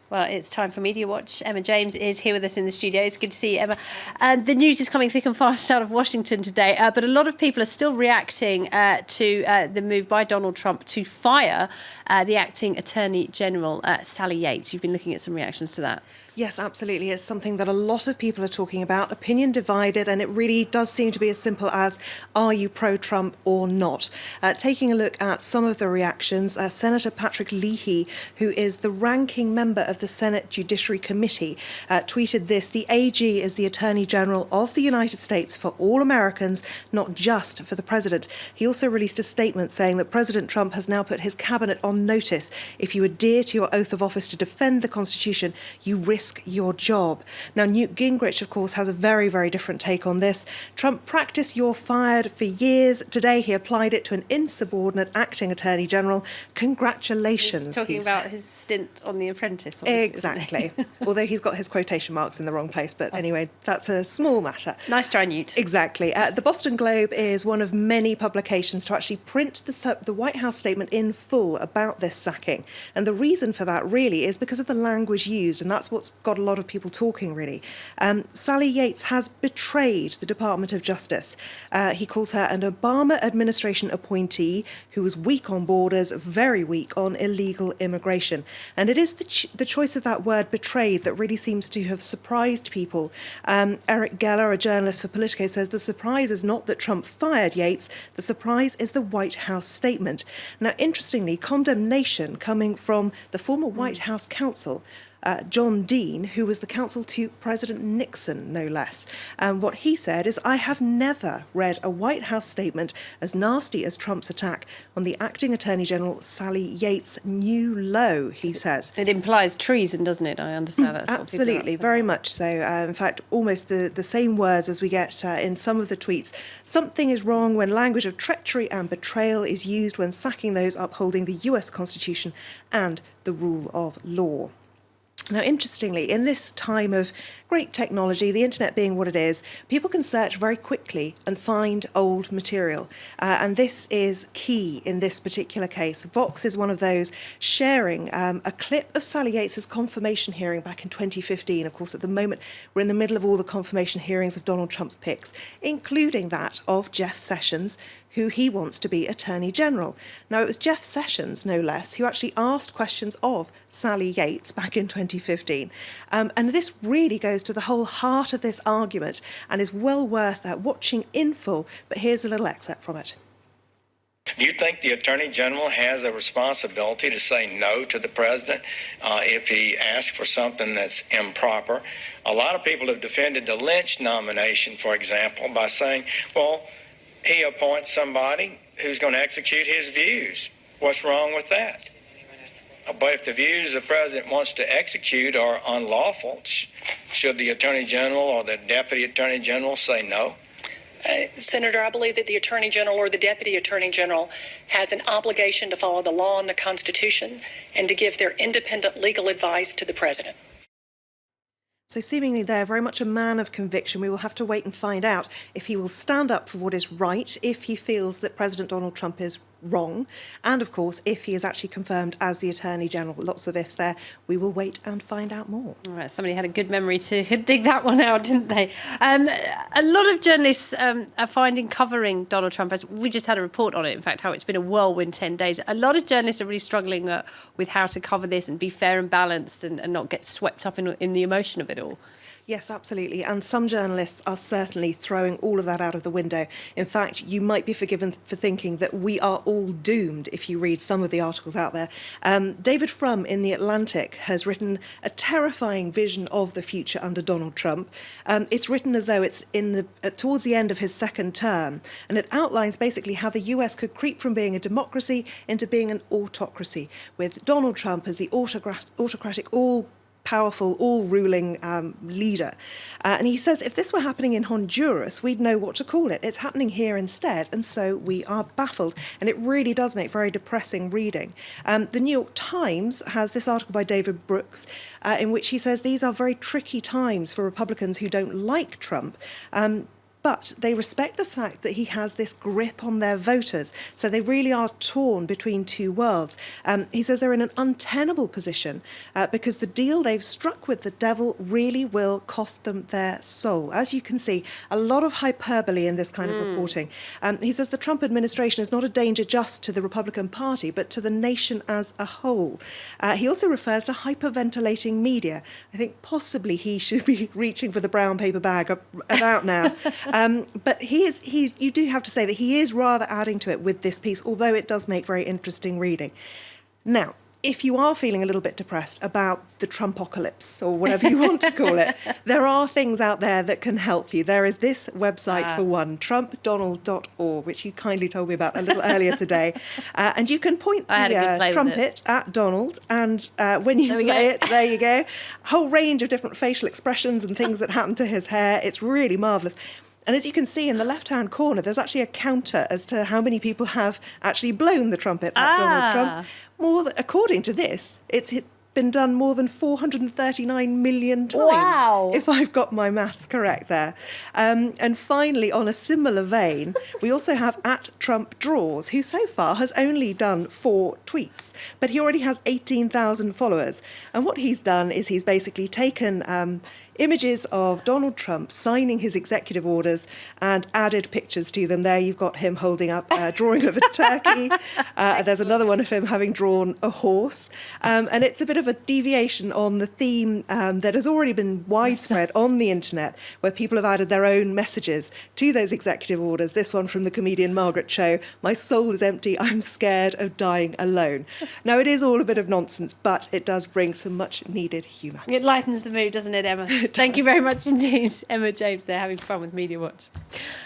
Well, it's time for Media Watch. Emma James is here with us in the studio. It's good to see you, Emma. The news is coming thick and fast out of Washington today, but a lot of people are still reacting to the move by Donald Trump to fire the acting Attorney General, Sally Yates. You've been looking at some reactions to that. Yes, absolutely. It's something that a lot of people are talking about, opinion divided, and it really does seem to be as simple as, are you pro-Trump or not? Taking a look at some of the reactions, Senator Patrick Leahy, who is the ranking member of the Senate Judiciary Committee, tweeted this: "The AG is the Attorney General of the United States for all Americans, not just for the President." He also released a statement saying that President Trump has now put his cabinet on notice. If you adhere to your oath of office to defend the Constitution, you risk your job. Now, Newt Gingrich, of course, has a very, very different take on this. Trump practiced "you're fired" for years. Today, he applied it to an insubordinate acting Attorney General. Congratulations. He's talking about his stint on The Apprentice. Exactly. Although he's got his quotation marks in the wrong place. But anyway, that's a small matter. Nice try, Newt. Exactly. The Boston Globe is one of many publications to actually print the White House statement in full about this sacking. And the reason for that really is because of the language used. And that's what's got a lot of people talking, really. Sally Yates has betrayed the Department of Justice. He calls her an Obama administration appointee who was weak on borders, very weak on illegal immigration. And it is the choice of that word, betrayed, that really seems to have surprised people. Eric Geller, a journalist for Politico, says the surprise is not that Trump fired Yates, the surprise is the White House statement. Now, interestingly, condemnation coming from the former White House counsel, John Dean, who was the counsel to President Nixon, no less. What he said is, "I have never read a White House statement as nasty as Trump's attack on the acting Attorney General, Sally Yates' new low," he says. It implies treason, doesn't it? I understand that. Absolutely, very much so. In fact, almost the same words as we get in some of the tweets. "Something is wrong when language of treachery and betrayal is used when sacking those upholding the US Constitution and the rule of law." Now, interestingly, in this time of great technology, the internet being what it is, people can search very quickly and find old material. And this is key in this particular case. Vox is one of those sharing a clip of Sally Yates' confirmation hearing back in 2015. Of course, at the moment, we're in the middle of all the confirmation hearings of Donald Trump's picks, including that of Jeff Sessions, who he wants to be Attorney General. Now, it was Jeff Sessions, no less, who actually asked questions of Sally Yates back in 2015. And this really goes to the whole heart of this argument and is well worth watching in full. But here's a little excerpt from it. Do you think the Attorney General has a responsibility to say no to the President if he asks for something that's improper? A lot of people have defended the Lynch nomination, for example, by saying, well, he appoints somebody who's going to execute his views. What's wrong with that? But if the views the president wants to execute are unlawful, should the Attorney General or the Deputy Attorney General say no? Senator, I believe that the Attorney General or the Deputy Attorney General has an obligation to follow the law and the Constitution and to give their independent legal advice to the president. So seemingly they're very much a man of conviction. We will have to wait and find out if he will stand up for what is right, if he feels that President Donald Trump is wrong, and of course if he is actually confirmed as the Attorney General. Lots of ifs there. We will wait and find out more. All right, somebody had a good memory to dig that one out, didn't they? A lot of journalists are finding covering Donald Trump, as we just had a report on it, in fact, how it's been a whirlwind 10 days. A lot of journalists are really struggling with how to cover this and be fair and balanced and not get swept up in the emotion of it all. Yes, absolutely. And some journalists are certainly throwing all of that out of the window. In fact, you might be forgiven for thinking that we are all doomed if you read some of the articles out there. David Frum in The Atlantic has written a terrifying vision of the future under Donald Trump. It's written as though it's towards the end of his second term, and it outlines basically how the US could creep from being a democracy into being an autocracy, with Donald Trump as the autocratic, all-powerful, all-ruling leader. And he says, if this were happening in Honduras, we'd know what to call it. It's happening here instead, and so we are baffled. And it really does make very depressing reading. The New York Times has this article by David Brooks in which he says these are very tricky times for Republicans who don't like Trump. But they respect the fact that he has this grip on their voters. So they really are torn between two worlds. He says they're in an untenable position because the deal they've struck with the devil really will cost them their soul. As you can see, a lot of hyperbole in this kind of reporting. He says the Trump administration is not a danger just to the Republican Party, but to the nation as a whole. He also refers to hyperventilating media. I think possibly he should be reaching for the brown paper bag about now. But you do have to say that he is rather adding to it with this piece, although it does make very interesting reading. Now, if you are feeling a little bit depressed about the Trumpocalypse, or whatever you want to call it, there are things out there that can help you. There is this website for one, trumpdonald.org, which you kindly told me about a little earlier today. And you can point the trumpet at Donald, and when you play it, there you go. A whole range of different facial expressions and things that happen to his hair. It's really marvellous. And as you can see in the left-hand corner, there's actually a counter as to how many people have actually blown the trumpet at Donald Trump. According to this, it's been done more than 439 million times, if I've got my maths correct there. And finally, on a similar vein, we also have at Trump Draws, who so far has only done 4 tweets, but he already has 18,000 followers. And what he's done is he's basically taken images of Donald Trump signing his executive orders and added pictures to them. There you've got him holding up a drawing of a turkey. There's another one of him having drawn a horse. And it's a bit of a deviation on the theme that has already been widespread on the internet, where people have added their own messages to those executive orders. This one from the comedian Margaret Cho: "My soul is empty, I'm scared of dying alone." Now, it is all a bit of nonsense, but it does bring some much needed humour. It lightens the mood, doesn't it, Emma? Thank you very much indeed. Emma James there, having fun with Media Watch.